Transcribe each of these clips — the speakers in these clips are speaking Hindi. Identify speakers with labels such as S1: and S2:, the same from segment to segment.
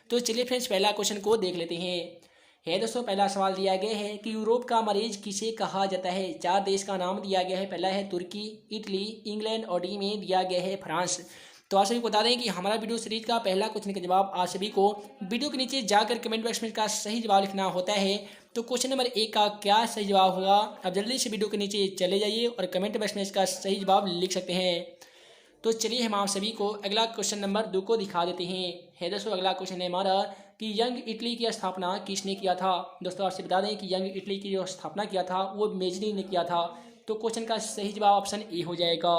S1: तो चलिए फ्रेंड्स पहला क्वेश्चन को देख लेते हैं। है दोस्तों, पहला सवाल दिया गया है कि यूरोप का मरीज किसे कहा जाता है। 4 देश का नाम दिया गया है। पहला है तुर्की, इटली, इंग्लैंड और डी में दिया गया है फ्रांस। तो आप सभी को बता दें कि हमारा वीडियो सीरीज का पहला क्वेश्चन का जवाब आप सभी को वीडियो के नीचे जाकर कमेंट बॉक्स में इसका सही जवाब लिखना होता है। तो क्वेश्चन नंबर 1 का क्या सही जवाब होगा, आप जल्दी से वीडियो के नीचे चले जाइए और कमेंट बॉक्स में इसका सही जवाब लिख सकते हैं। तो चलिए हम आप सभी को अगला क्वेश्चन नंबर 2 को दिखा देते हैं। है दोस्तों, अगला क्वेश्चन है हमारा कि यंग इटली की स्थापना किसने किया था। दोस्तों आपसे बता दें कि यंग इटली की जो स्थापना किया था वो मेजनी ने किया था। तो क्वेश्चन का सही जवाब ऑप्शन ए हो जाएगा।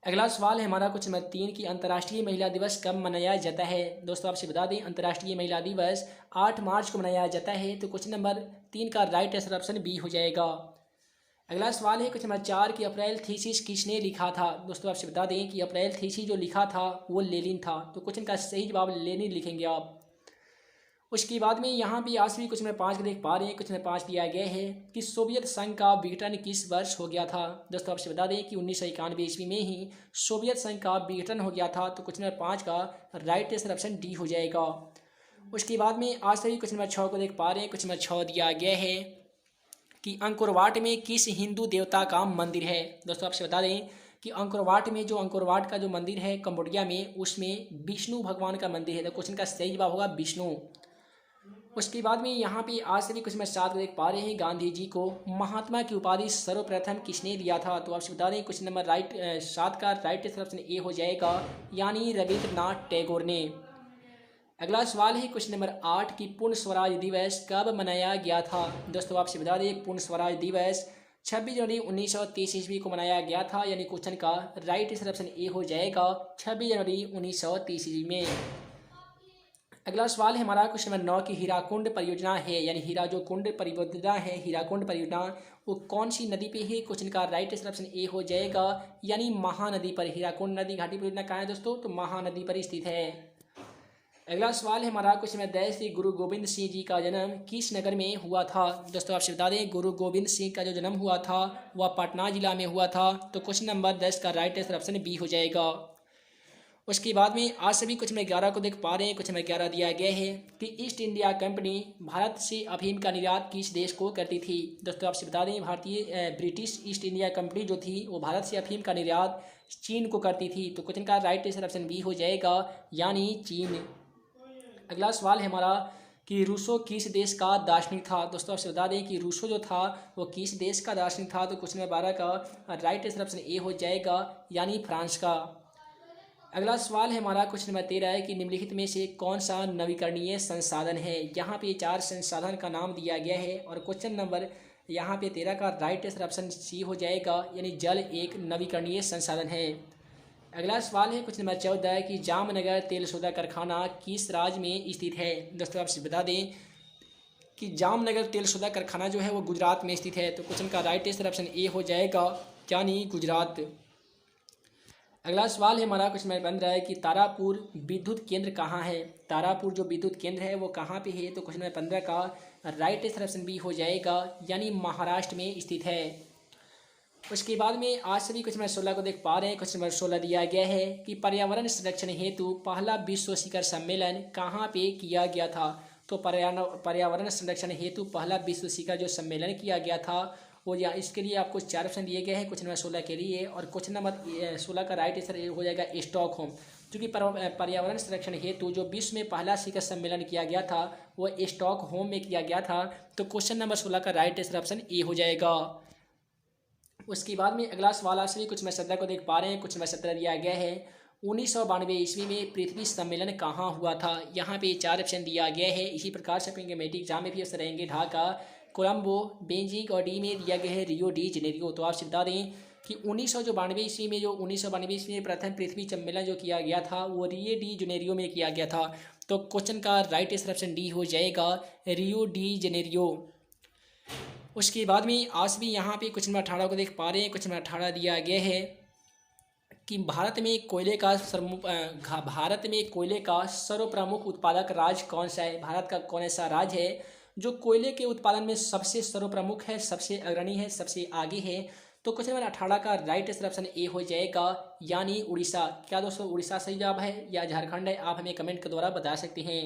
S1: अगला सवाल है हमारा क्वेश्चन नंबर 3 की अंतर्राष्ट्रीय महिला दिवस कब मनाया जाता है। दोस्तों आपसे बता दें अंतर्राष्ट्रीय महिला दिवस 8 मार्च को मनाया जाता है। तो क्वेश्चन नंबर 3 का राइट आंसर ऑप्शन बी हो जाएगा। अगला सवाल है क्वेश्चन नंबर 4 की अप्रैल थीसिस किसने लिखा था। दोस्तों आपसे बता दें कि अप्रैल थीसिस जो लिखा था वो लेनिन था। तो क्वेश्चन का सही जवाब लेनिन लिखेंगे आप। उसके बाद में यहाँ भी आज भी क्वेश्चन नंबर 5 देख पा रहे हैं। क्वेश्चन नंबर 5 दिया गया है कि सोवियत संघ का विघटन किस वर्ष हो गया था। दोस्तों आपसे बता दें कि 1991 ईस्वी में ही सोवियत संघ का विघटन हो गया था। तो क्वेश्चन नंबर 5 का राइट आंसर ऑप्शन डी हो जाएगा। उसके बाद में आज सभी क्वेश्चन नंबर 6 को देख पा रहे हैं। क्वेश्चन नंबर 6 दिया गया है कि अंकोरवाट में किस हिंदू देवता का मंदिर है। दोस्तों आपसे बता दें कि अंकोरवाट में जो अंकोरवाट का जो मंदिर है कंबोडिया में, उसमें विष्णु भगवान का मंदिर है। तो क्वेश्चन का सही जवाब होगा विष्णु। उसके बाद में यहाँ पे आज से भी कुछ मैं 7 देख पा रहे हैं। गांधी जी को महात्मा की उपाधि सर्वप्रथम किसने दिया था। तो आपसे बता दें क्वेश्चन नंबर 7 का राइट आंसर ऑप्शन ए हो जाएगा, यानी रविंद्रनाथ टैगोर ने। अगला सवाल है क्वेश्चन नंबर 8 की पूर्ण स्वराज दिवस कब मनाया गया था। दोस्तों आपसे बता दें पूर्ण स्वराज दिवस 26 जनवरी 1930 ईस्वी को मनाया गया था, यानी क्वेश्चन का राइट आंसर ऑप्शन ए हो जाएगा 26 जनवरी 1930 ईस्वी में। अगला सवाल है हमारा क्वेश्चन नंबर 9 की हीराकुंड परियोजना है, यानी हीरा जो कुंड परियोजना है, हीराकुंड परियोजना वो कौन सी नदी पे है। क्वेश्चन का राइट आंसर ऑप्शन ए हो जाएगा, यानी महानदी पर। हीराकुंड नदी घाटी परियोजना कहाँ है दोस्तों, तो महानदी पर स्थित है। अगला सवाल है हमारा क्वेश्चन नंबर 10 की गुरु गोविंद सिंह जी का जन्म किस नगर में हुआ था। दोस्तों आपसे बता दें गुरु गोविंद सिंह का जो जन्म हुआ था वह पटना जिला में हुआ था। तो क्वेश्चन नंबर 10 का राइट आंसर ऑप्शन बी हो जाएगा। उसके बाद में आज सभी कुछ नंबर 11 को देख पा रहे हैं। कुछ नंबर 11 दिया गया है कि ईस्ट इंडिया कंपनी भारत से अफीम का निर्यात किस देश को करती थी। दोस्तों आपसे बता दें ब्रिटिश ईस्ट इंडिया कंपनी जो थी वो भारत से अफीम का निर्यात चीन को करती थी। तो क्वेश्चन का राइट आंसर ऑप्शन बी हो जाएगा, यानी चीन। अगला सवाल है हमारा कि रूसो किस देश का दार्शनिक था। दोस्तों आपसे बता दें कि रूसो जो था वो किस देश का दार्शनिक था। तो क्वेश्चन नंबर 12 का राइट आंसर ऑप्शन ए हो जाएगा, यानी फ्रांस का। अगला सवाल है हमारा क्वेश्चन नंबर 13 है कि निम्नलिखित में से कौन सा नवीकरणीय संसाधन है। यहाँ पे 4 संसाधन का नाम दिया गया है और क्वेश्चन नंबर यहाँ पे 13 का राइट आंसर ऑप्शन सी हो जाएगा, यानी जल एक नवीकरणीय संसाधन है। अगला सवाल है क्वेश्चन नंबर 14 कि जामनगर तेल शोधा कारखाना किस राज्य में स्थित है। दोस्तों आपसे बता दें कि जामनगर तेल शोधा कारखाना जो है वो गुजरात में स्थित है। तो क्वेश्चन का राइट आंसर ऑप्शन ए हो जाएगा, यानी गुजरात। अगला सवाल है हमारा क्वेश्चन नंबर 15 है कि तारापुर विद्युत केंद्र कहाँ है। तारापुर जो विद्युत केंद्र है वो कहाँ पे है। तो क्वेश्चन नंबर 15 का राइट आंसर ऑप्शन बी हो जाएगा, यानी महाराष्ट्र में स्थित है। उसके बाद में आज सभी क्वेश्चन नंबर 16 को देख पा रहे हैं। क्वेश्चन नंबर 16 दिया गया है कि पर्यावरण संरक्षण हेतु पहला विश्व शिखर सम्मेलन कहाँ पे किया गया था। तो पर्यावरण संरक्षण हेतु पहला विश्व शिखर जो सम्मेलन किया गया था वो या इसके लिए आपको 4 ऑप्शन दिए गए हैं क्वेश्चन नंबर 16 के लिए। और क्वेश्चन नंबर 16 का राइट आंसर हो जाएगा स्टॉकहोम, क्योंकि पर्यावरण संरक्षण हेतु जो विश्व में पहला शिखर सम्मेलन किया गया था वो स्टॉकहोम में किया गया था। तो क्वेश्चन नंबर 16 का राइट आंसर ऑप्शन ए हो जाएगा। उसके बाद में अगला सवाल आपसे कुछ नंबर 17 को देख पा रहे हैं। कुछ नंबर 17 दिया गया है 1992 ईस्वी में पृथ्वी सम्मेलन कहाँ हुआ था। यहाँ पे 4 ऑप्शन दिया गया है। इसी प्रकार से अपने मेडिक एग्जाम में भी अवसर रहेंगे ढाका, कोलंबो, बेजिंग और डी में दिया गया है रियो डी जनेरियो। तो आपसे बता दें कि 1992 ईस्वी में प्रथम पृथ्वी सम्मेलन जो किया गया था वो रियो डी जनेरियो में किया गया था। तो क्वेश्चन का राइट आंसर ऑप्शन डी हो जाएगा, रियो डी जनेरियो। उसके बाद में आज भी यहाँ पे क्वेश्चन नंबर 18 को देख पा रहे हैं। क्वेश्चन नंबर 18 दिया गया है कि भारत में कोयले का सर्वप्रमुख उत्पादक राज्य कौन सा है। भारत का कौन सा राज्य है जो कोयले के उत्पादन में सबसे सर्वप्रमुख है, सबसे अग्रणी है, सबसे आगे है। तो क्वेश्चन नंबर 18 का राइट आंसर ऑप्शन ए हो जाएगा, यानी उड़ीसा। क्या दोस्तों उड़ीसा सही जवाब है या झारखंड है, आप हमें कमेंट के द्वारा बता सकते हैं।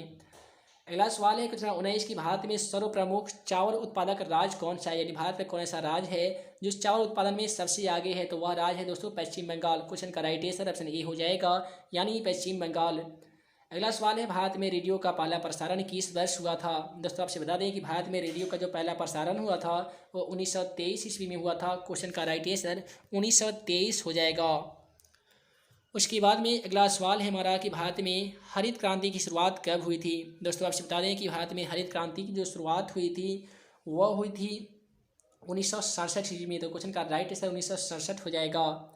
S1: अगला सवाल है क्वेश्चन नंबर 19 की भारत में सर्व प्रमुख चावल उत्पादक राज्य कौन सा है, यानी भारत में कौन सा राज्य है जो चावल उत्पादन में सबसे आगे है, तो वह राज्य है दोस्तों पश्चिम बंगाल। क्वेश्चन का राइट आंसर ऑप्शन ए हो जाएगा, यानी पश्चिम बंगाल। अगला सवाल है भारत में रेडियो का पहला प्रसारण किस वर्ष हुआ था। दोस्तों आपसे बता दें कि भारत में रेडियो का जो पहला प्रसारण हुआ था वो 1923 ईस्वी में हुआ था। क्वेश्चन का राइट आंसर 1923 हो जाएगा। उसके बाद में अगला सवाल है हमारा कि भारत में हरित क्रांति की शुरुआत कब हुई थी। दोस्तों आपसे बता दें कि भारत में हरित क्रांति की जो शुरुआत हुई थी वह हुई थी 1967 ईस्वी में। तो क्वेश्चन का राइट आंसर 1967 हो जाएगा।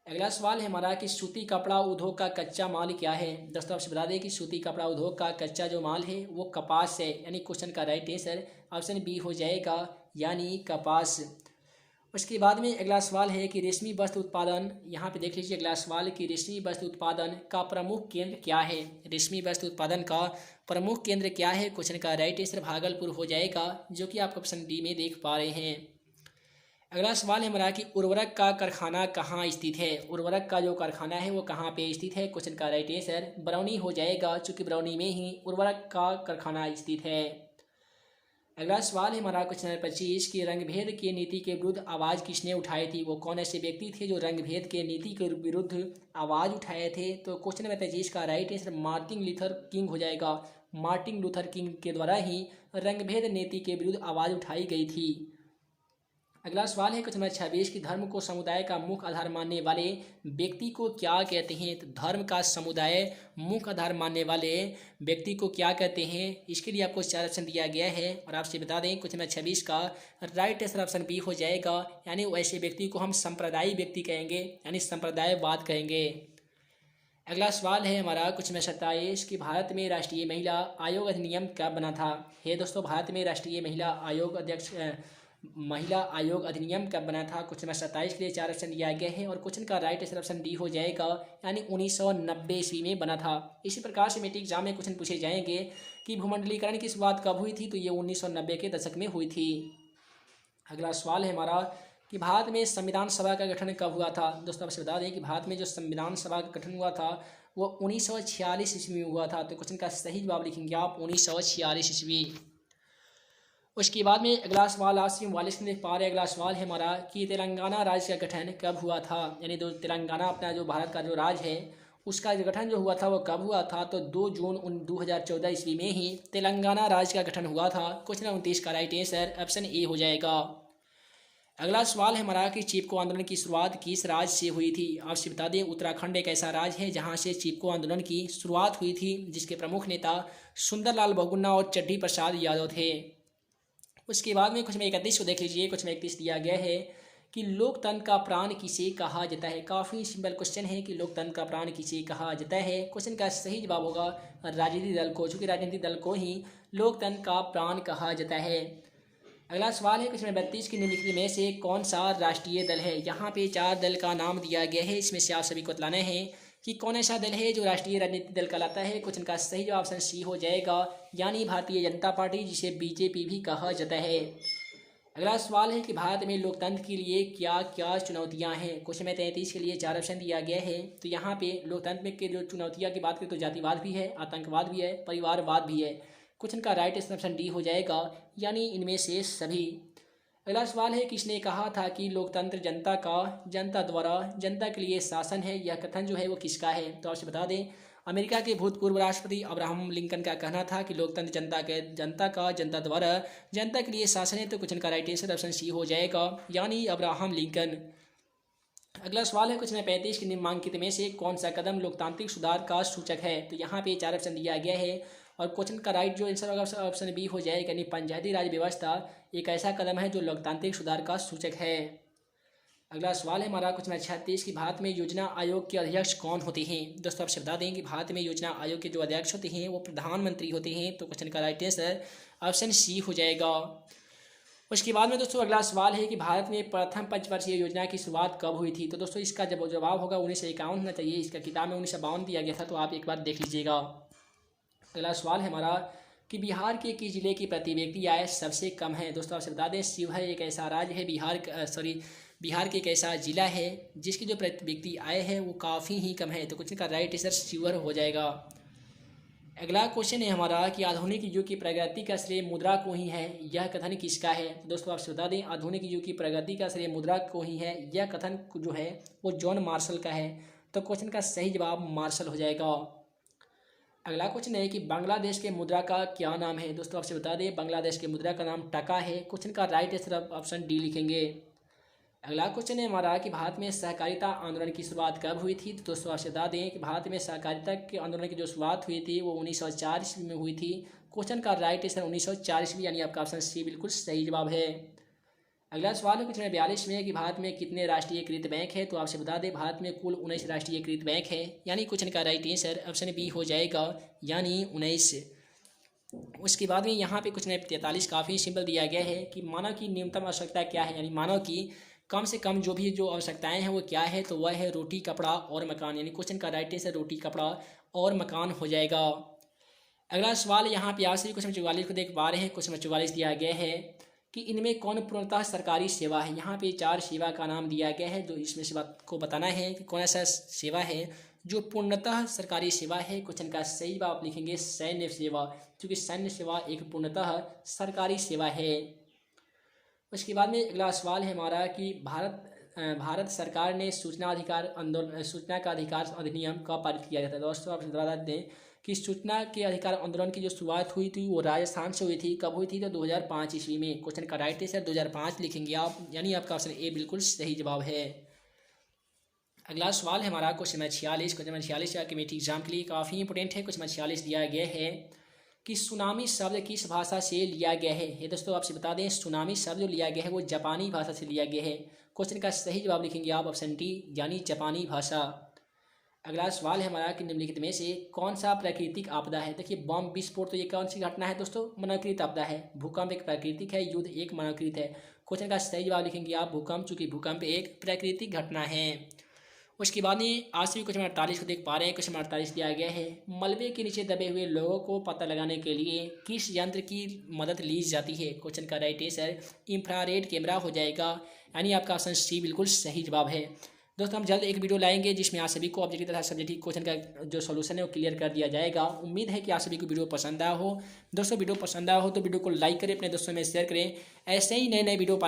S1: अगला सवाल है हमारा कि सूती कपड़ा उद्योग का कच्चा माल क्या है। दोस्तों आपसे बता दें कि सूती कपड़ा उद्योग का कच्चा जो माल है वो कपास है, यानी क्वेश्चन का राइट आंसर ऑप्शन बी हो जाएगा, यानी कपास। उसके बाद में अगला सवाल है कि रेशमी वस्त्र उत्पादन, यहाँ पे देख लीजिए अगला सवाल कि रेशमी वस्त्र उत्पादन का प्रमुख केंद्र क्या है। रेशमी वस्त्र उत्पादन का प्रमुख केंद्र क्या है, क्वेश्चन का राइट आंसर भागलपुर हो जाएगा, जो कि आप ऑप्शन डी में देख पा रहे हैं। अगला सवाल है हमारा कि उर्वरक का कारखाना कहाँ स्थित है। उर्वरक का जो कारखाना है वो कहाँ पे स्थित है, क्वेश्चन का राइट आंसर बरौनी हो जाएगा, चूँकि बरौनी में ही उर्वरक का कारखाना स्थित है। अगला सवाल है हमारा क्वेश्चन नंबर 25 कि रंगभेद की नीति के विरुद्ध आवाज़ किसने उठाई थी। वो कौन ऐसे व्यक्ति थे जो रंगभेद के नीति के विरुद्ध आवाज़ उठाए थे, तो क्वेश्चन नंबर 25 का right answer Martin Luther king हो जाएगा। मार्टिन लूथर किंग के द्वारा ही रंगभेद नीति के विरुद्ध आवाज़ उठाई गई थी। अगला सवाल है क्वेश्चन नंबर 26 कि धर्म को समुदाय का मुख्य आधार मानने वाले व्यक्ति को क्या कहते हैं। तो धर्म का समुदाय मुख्य आधार मानने वाले व्यक्ति को क्या कहते हैं, इसके लिए आपको 4 ऑप्शन दिया गया है और आपसे बता दें क्वेश्चन नंबर 26 का राइट आंसर ऑप्शन बी हो जाएगा, यानी वैसे व्यक्ति को हम संप्रदायी व्यक्ति कहेंगे, यानी संप्रदायवाद कहेंगे। अगला सवाल है हमारा क्वेश्चन नंबर 27 कि भारत में राष्ट्रीय महिला आयोग अधिनियम कब बना था। हे दोस्तों भारत में राष्ट्रीय महिला आयोग अधिनियम कब बना था। क्वेश्चन नंबर 27 के लिए 4 ऑप्शन दिया गया है और क्वेश्चन का राइट आंसर ऑप्शन डी हो जाएगा, यानी 1990 ईस्वी में बना था। इसी प्रकार से मेट्रिक एग्जाम में क्वेश्चन पूछे जाएंगे कि भूमंडलीकरण की शुरुआत कब हुई थी, तो ये 1990 के दशक में हुई थी। अगला सवाल है हमारा कि भारत में संविधान सभा का गठन कब हुआ था। दोस्तों आपसे बता दें कि भारत में जो संविधान सभा का गठन हुआ था वो 1946 ईस्वी में हुआ था। तो क्वेश्चन का सही जवाब लिखेंगे आप 1946 ईस्वी। उसके बाद में अगला सवाल आप 44 में देख पा रहे हैं। अगला सवाल है हमारा कि तेलंगाना राज्य का गठन कब हुआ था, यानी जो तेलंगाना अपना जो भारत का जो राज्य है उसका गठन जो हुआ था वो कब हुआ था, तो 2 जून 2014 ईस्वी में ही तेलंगाना राज्य का गठन हुआ था। क्वेश्चन 29 का राइट आंसर ऑप्शन ए हो जाएगा। अगला सवाल है हमारा कि चिपको आंदोलन की शुरुआत किस राज्य से हुई थी। आपसे बता दें उत्तराखंड एक ऐसा राज्य है जहां से चिपको आंदोलन की शुरुआत हुई थी, जिसके प्रमुख नेता सुंदरलाल बहुगुणा और चड्ढी प्रसाद यादव थे। उसके बाद में क्वेश्चन 31 को देख लीजिए। क्वेश्चन 31 दिया गया है कि लोकतंत्र का प्राण किसे कहा जाता है। काफ़ी सिंपल क्वेश्चन है कि लोकतंत्र का प्राण किसे कहा जाता है। क्वेश्चन का सही जवाब होगा राजनीतिक दल को, चूँकि राजनीतिक दल को ही लोकतंत्र का प्राण कहा जाता है। अगला सवाल है क्वेश्चन 32 की निम्नलिखित में से कौन सा राष्ट्रीय दल है। यहाँ पे 4 दल का नाम दिया गया है, इसमें से आप सभी को बतलाना है कि कौन ऐसा दल है जो राष्ट्रीय राजनीतिक दल कहलाता है। क्वेश्चन का सही जवाब ऑप्शन सी हो जाएगा, यानी भारतीय जनता पार्टी, जिसे बीजेपी भी कहा जाता है। अगला सवाल है कि भारत में लोकतंत्र के लिए क्या क्या चुनौतियां हैं। क्वेश्चन में 33 के लिए 4 ऑप्शन दिया गया है। तो यहाँ पे लोकतंत्र में के जो चुनौतियां की बात करें तो जातिवाद भी है, आतंकवाद भी है, परिवारवाद भी है। क्वेश्चन का राइट ऑप्शन डी हो जाएगा, यानी इनमें से सभी। अगला सवाल है किसने कहा था कि लोकतंत्र जनता का, जनता द्वारा जनता के लिए शासन है। यह कथन जो है वो किसका है, तो आपसे बता दें अमेरिका के भूतपूर्व राष्ट्रपति अब्राहम लिंकन का कहना था कि लोकतंत्र जनता का जनता द्वारा जनता के लिए शासन है। तो क्वेश्चन का राइट आंसर ऑप्शन सी हो जाएगा, यानी अब्राहम लिंकन। अगला सवाल है क्वेश्चन 35 के निम्नलिखित में से कौन सा कदम लोकतांत्रिक सुधार का सूचक है। तो यहाँ पे 4 ऑप्शन दिया गया है और क्वेश्चन का राइट जो आंसर होगा ऑप्शन बी हो जाएगा, यानी पंचायती राज व्यवस्था एक ऐसा कदम है जो लोकतांत्रिक सुधार का सूचक है। अगला सवाल है हमारा क्वेश्चन 36 कि भारत में योजना आयोग के अध्यक्ष कौन होते हैं। दोस्तों आपसे बता दें कि भारत में योजना आयोग के जो अध्यक्ष होते हैं वो प्रधानमंत्री होते हैं। तो क्वेश्चन का राइट आंसर ऑप्शन सी हो जाएगा। उसके बाद में दोस्तों अगला सवाल है कि भारत में प्रथम पंचवर्षीय योजना की शुरुआत कब हुई थी। तो दोस्तों इसका जब जवाब होगा 1951 होना चाहिए। इसका किताब में 1952 दिया गया था, तो आप एक बार देख लीजिएगा। अगला सवाल है हमारा कि बिहार के किस जिले की प्रति व्यक्ति आय सबसे कम है। दोस्तों आपसे बता दें शिवहर एक ऐसा राज्य है बिहार के एक ऐसा जिला है जिसकी जो प्रति व्यक्ति आय है वो काफ़ी ही कम है, तो क्वेश्चन का राइट आंसर शिवर हो जाएगा। अगला क्वेश्चन है हमारा कि आधुनिक युग की प्रगति का श्रेय मुद्रा को ही है, यह कथन किसका है। तो दोस्तों आपसे बता दें, आधुनिक युग की प्रगति का श्रेय मुद्रा को ही है, यह कथन जो है वो जॉन मार्शल का है। तो क्वेश्चन का सही जवाब मार्शल हो जाएगा। अगला क्वेश्चन है कि बांग्लादेश के मुद्रा का क्या नाम है। दोस्तों आपसे बता दें, बांग्लादेश के मुद्रा का नाम टका है। क्वेश्चन का राइट आंसर ऑप्शन डी लिखेंगे। अगला क्वेश्चन है हमारा कि भारत में सहकारिता आंदोलन की शुरुआत कब हुई थी। तो दोस्तों आपसे बता दें कि भारत में सहकारिता के आंदोलन की जो शुरुआत हुई थी वो 1904 ईस्वी में हुई थी। क्वेश्चन का राइट आंसर 1904 ईस्वी, यानी आपका ऑप्शन सी बिल्कुल सही जवाब है। अगला सवाल है क्वेश्चन 42 में कि भारत में कितने राष्ट्रीयकृत बैंक है। तो आपसे बता दें, भारत में कुल 19 राष्ट्रीयकृत बैंक है, यानी क्वेश्चन का राइट आंसर ऑप्शन बी हो जाएगा, यानी 19। उसके बाद में यहाँ पे क्वेश्चन 43 काफ़ी सिंपल दिया गया है कि मानव की न्यूनतम आवश्यकता क्या है, यानी मानव की कम से कम जो आवश्यकताएं हैं वो क्या है। तो वह है रोटी, कपड़ा और मकान, यानी क्वेश्चन का राइट आंसर रोटी, कपड़ा और मकान हो जाएगा। अगला सवाल यहाँ पे आखिरी क्वेश्चन 44 को देख पा रहे हैं। क्वेश्चन 44 दिया गया है कि इनमें कौन पूर्णतः सरकारी सेवा है। यहाँ पे 4 सेवा का नाम दिया गया है, जो इसमें से बात को बताना है कि कौन सा सेवा है जो पूर्णतः सरकारी सेवा है। क्वेश्चन का सही जवाब आप लिखेंगे सैन्य सेवा, क्योंकि सैन्य सेवा एक पूर्णतः सरकारी सेवा है। उसके बाद में अगला सवाल है हमारा कि भारत सरकार ने सूचना का अधिकार अधिनियम कब पारित किया जाता है। दोस्तों आप बता दें कि सूचना के अधिकार आंदोलन की जो शुरुआत हुई थी वो राजस्थान से हुई थी। कब हुई थी? तो 2005 ईस्वी में। क्वेश्चन का राइट आंसर 2005 लिखेंगे आप, यानी आपका ऑप्शन ए बिल्कुल सही जवाब है। अगला सवाल है हमारा क्वेश्चन 46। क्वेश्चन 46 या कमेटी एग्जाम के लिए काफ़ी इंपोर्टेंट है। क्वेश्चन 46 दिया गया है कि सुनामी शब्द किस भाषा से लिया गया है। ये दोस्तों आपसे बता दें, सुनामी शब्द जो लिया गया है वो जापानी भाषा से लिया गया है। क्वेश्चन का सही जवाब लिखेंगे आप ऑप्शन डी, यानी जापानी भाषा। अगला सवाल है हमारा कि निम्नलिखित में से कौन सा प्राकृतिक आपदा है। देखिए, बम विस्फोट तो ये कौन सी घटना है दोस्तों? मानवकृत आपदा है। भूकंप एक प्राकृतिक है, युद्ध एक मानवकृत है। क्वेश्चन का सही जवाब लिखेंगे आप भूकंप, चूंकि भूकंप एक प्राकृतिक घटना है। उसके बाद में आज भी क्वेश्चन 48 को देख पा रहे हैं। क्वेश्चन 48 दिया गया है, मलबे के नीचे दबे हुए लोगों को पता लगाने के लिए किस यंत्र की मदद ली जाती है। क्वेश्चन का राइट आंसर इंफ्रारेड कैमरा हो जाएगा, यानी आपका ऑप्शन सी बिल्कुल सही जवाब है। दोस्तों हम जल्द एक वीडियो लाएंगे जिसमें आप सभी को ऑब्जेक्टिव तथा सब्जेक्टिव क्वेश्चन का जो सॉल्यूशन है वो क्लियर कर दिया जाएगा। उम्मीद है कि आप सभी को वीडियो पसंद आया हो। दोस्तों वीडियो पसंद आया हो तो वीडियो को लाइक करें, अपने दोस्तों में शेयर करें। ऐसे ही नए नए वीडियो